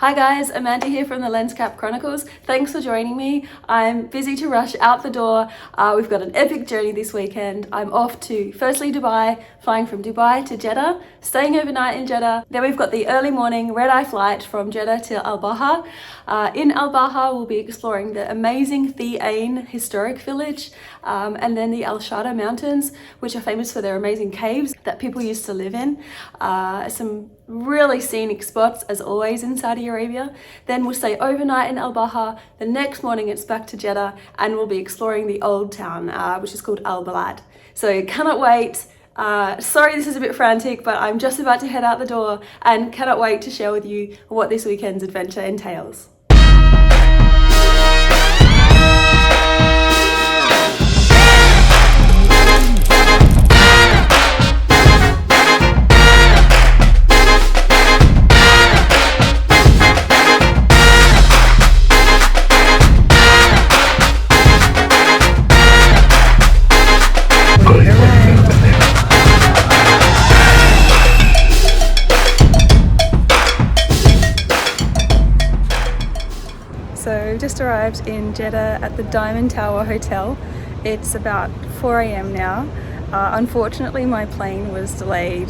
Hi guys, Amanda here from the Lenscap Chronicles. Thanks for joining me. I'm busy to rush out the door. We've got an epic journey this weekend. I'm off to firstly Dubai, flying from Dubai to Jeddah, staying overnight in Jeddah. Then we've got the early morning red-eye flight from Jeddah to Baha. In Baha, we'll be exploring the amazing Thee Ain historic village, and then the Shada Mountains, which are famous for their amazing caves that people used to live in. Some really scenic spots as always in Saudi Arabia. Then we'll stay overnight in Baha. The next morning it's back to Jeddah and we'll be exploring the old town, which is called Balad. So cannot wait. Sorry this is a bit frantic, but I'm just about to head out the door and cannot wait to share with you what this weekend's adventure entails. So we've just arrived in Jeddah at the Diamond Tower Hotel. It's about 4 a.m. now. Unfortunately my plane was delayed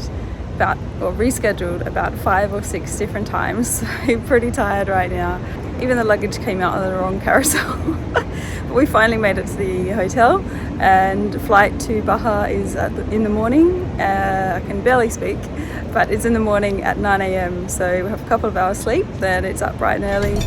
or rescheduled about 5 or 6 different times, so I'm pretty tired right now. Even the luggage came out on the wrong carousel. But we finally made it to the hotel, and flight to Baha is in the morning. I can barely speak, but it's in the morning at 9 a.m. so we have a couple of hours sleep, then it's up bright and early.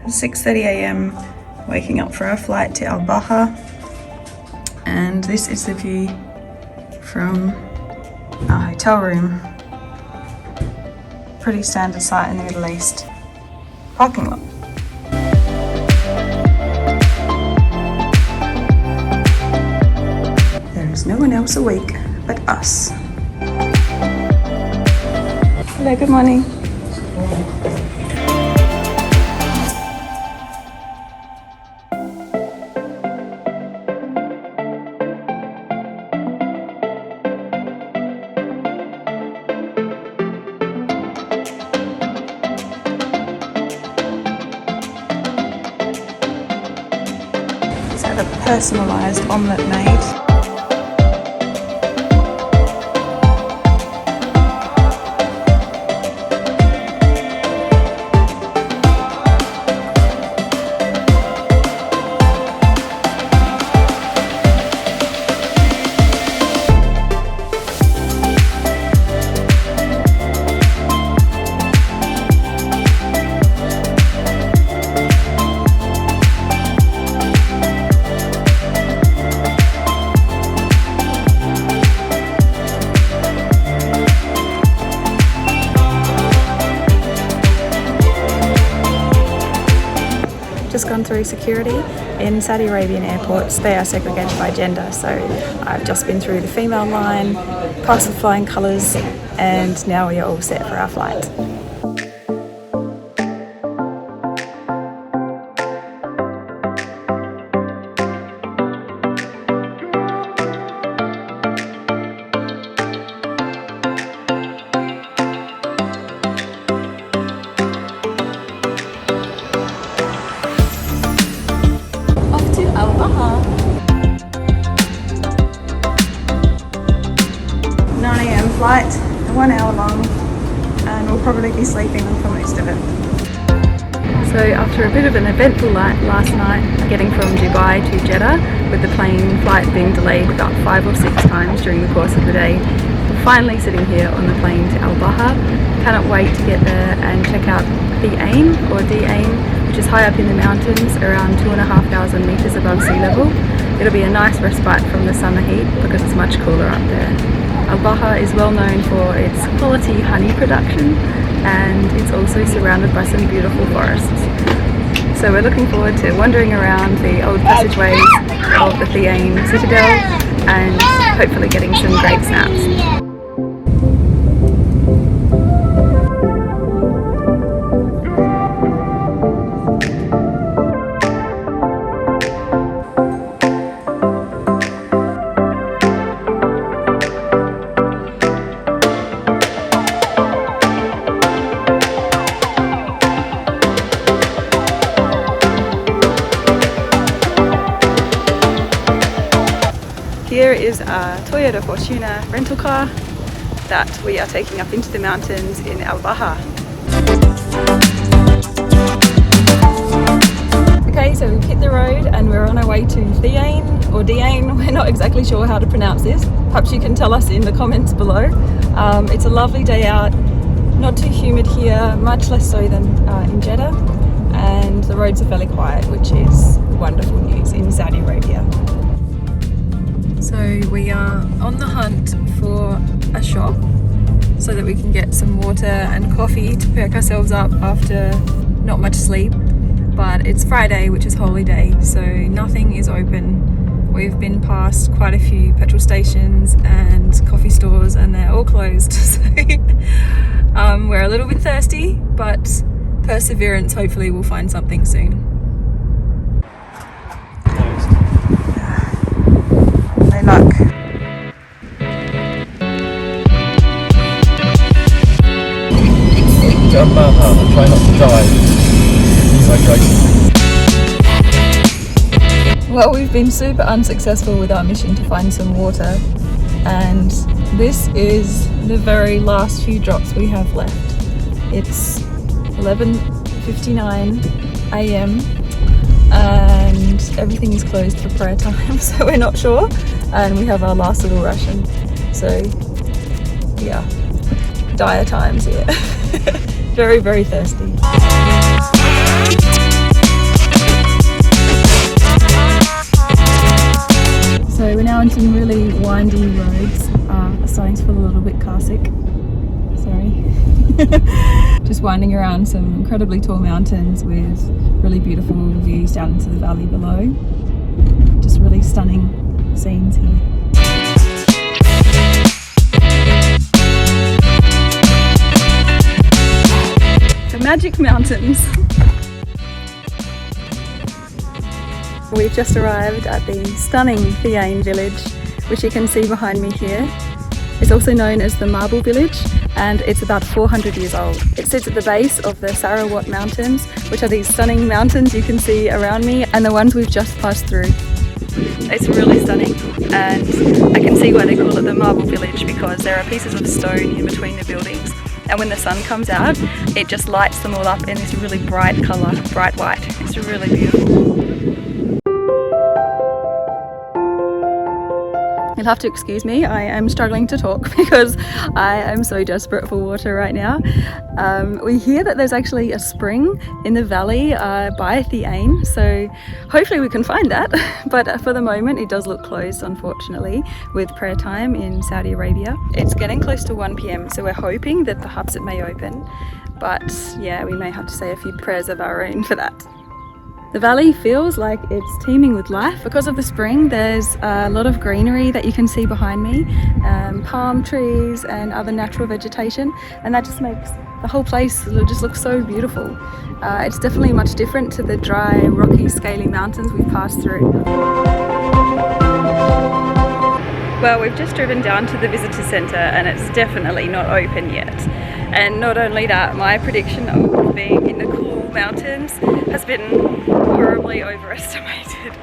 It's 6:30 a.m. waking up for our flight to Baha, and this is the view from our hotel room. Pretty standard sight in the Middle East. Parking lot. There is no one else awake but us. Hello, good morning. A personalised omelette made. Just gone through security in Saudi Arabian airports. They are segregated by gender, so I've just been through the female line, passed with flying colours, and now we are all set for our flight. Baha. 9 a.m. flight, 1 hour long, and we'll probably be sleeping for most of it. So after a bit of an eventful night last night, getting from Dubai to Jeddah, with the plane flight being delayed about 5 or 6 times during the course of the day, we're finally sitting here on the plane to Baha. Cannot wait to get there and check out Thee Ain, or Dhee Ayn, which is high up in the mountains, around 2,500 meters above sea level. It'll be a nice respite from the summer heat because it's much cooler up there. Baha is well known for its quality honey production, and it's also surrounded by some beautiful forests. So we're looking forward to wandering around the old passageways of the Thee Ain citadel and hopefully getting some great snaps. here is a Toyota Fortuna rental car that we are taking up into the mountains in Al Baha. Okay, so we've hit the road and we're on our way to Thee Ain or Dhee Ayn. We're not exactly sure how to pronounce this. Perhaps you can tell us in the comments below. It's a lovely day out, not too humid here, much less so than in Jeddah, and the roads are fairly quiet, which is wonderful news in Saudi Arabia. So we are on the hunt for a shop so that we can get some water and coffee to perk ourselves up after not much sleep. But it's Friday, which is holy day, so nothing is open. We've been past quite a few petrol stations and coffee stores and they're all closed. So we're a little bit thirsty, but perseverance, hopefully we'll find something soon. No luck. Baha, try not to die. Well, we've been super unsuccessful with our mission to find some water, and this is the very last few drops we have left. It's 11:59 AM and everything is closed for prayer time, so we're not sure, and we have our last little ration. So yeah, dire times here. Very, very thirsty. So we're now on some really windy roads. Starting to feel a little bit car sick. Sorry. Just winding around some incredibly tall mountains with really beautiful views down into the valley below. Just really stunning scenes here. The magic mountains. We've just arrived at the stunning Thee Ain village, which you can see behind me here. It's also known as the Marble Village, and it's about 400 years old. It sits at the base of the Sarawat Mountains, which are these stunning mountains you can see around me, and the ones we've just passed through. It's really stunning, and I can see why they call it the Marble Village, because there are pieces of stone in between the buildings, and when the sun comes out, it just lights them all up in this really bright colour, bright white. It's really beautiful. You'll have to excuse me, I am struggling to talk because I am so desperate for water right now. We hear that there's actually a spring in the valley by Thee Ain, so hopefully we can find that. But for the moment it does look closed, unfortunately, with prayer time in Saudi Arabia. It's getting close to 1 PM, so we're hoping that perhaps it may open. But yeah, we may have to say a few prayers of our own for that. The valley feels like it's teeming with life. Because of the spring, there's a lot of greenery that you can see behind me, palm trees and other natural vegetation, and that just makes the whole place just look so beautiful. It's definitely much different to the dry, rocky, scaly mountains we've passed through. Well, we've just driven down to the visitor centre and it's definitely not open yet. And not only that, my prediction of being in the cool mountains has been horribly overestimated.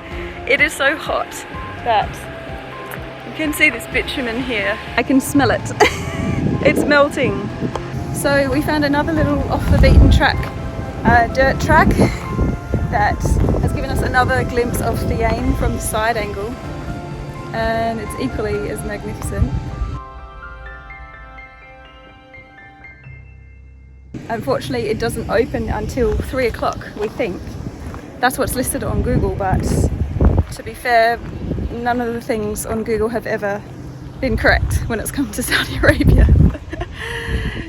It is so hot that you can see this bitumen here. I can smell it. It's melting. So we found another little off the beaten track dirt track that has given us another glimpse of Thee Ain from the side angle, and it's equally as magnificent. Unfortunately, it doesn't open until 3 o'clock, we think. That's what's listed on Google, but to be fair, none of the things on Google have ever been correct when it's come to Saudi Arabia.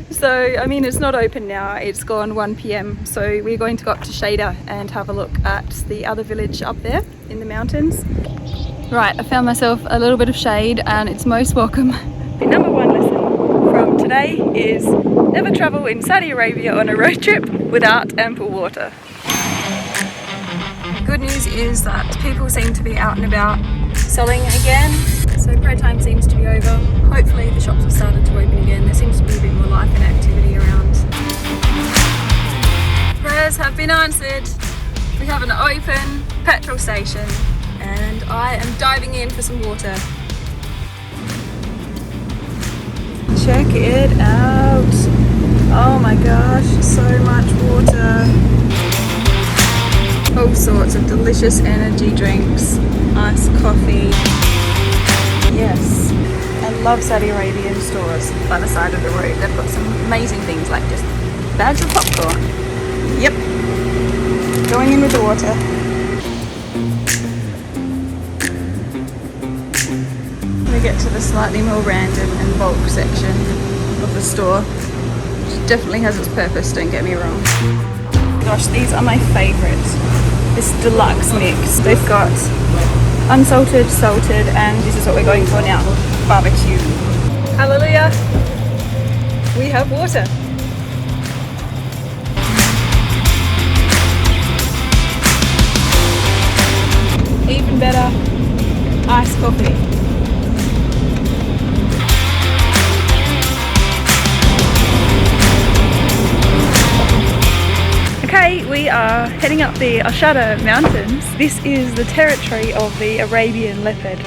So, I mean, it's not open now, it's gone 1 PM. So we're going to go up to Shada and have a look at the other village up there in the mountains. Right, I found myself a little bit of shade and it's most welcome. The number one lesson from today is never travel in Saudi Arabia on a road trip without ample water. Good news is that people seem to be out and about selling again. So prayer time seems to be over. Hopefully the shops have started to open again. There seems to be a bit more life and activity around. Prayers have been answered. We have an open petrol station and I am diving in for some water. check it out. Oh my gosh, so much water. All sorts of delicious energy drinks, iced coffee. Yes, I love Saudi Arabian stores by the side of the road. They've got some amazing things like just bags of popcorn. Yep, going in with the water. We get to the slightly more random and bulk section of the store, which definitely has its purpose, don't get me wrong. Gosh, these are my favourites. This deluxe mix. They've got unsalted, salted, and this is what we're going for now, barbecue. Hallelujah! We have water. Even better, iced coffee. Okay, we are heading up the Shada Mountains. This is the territory of the Arabian leopard.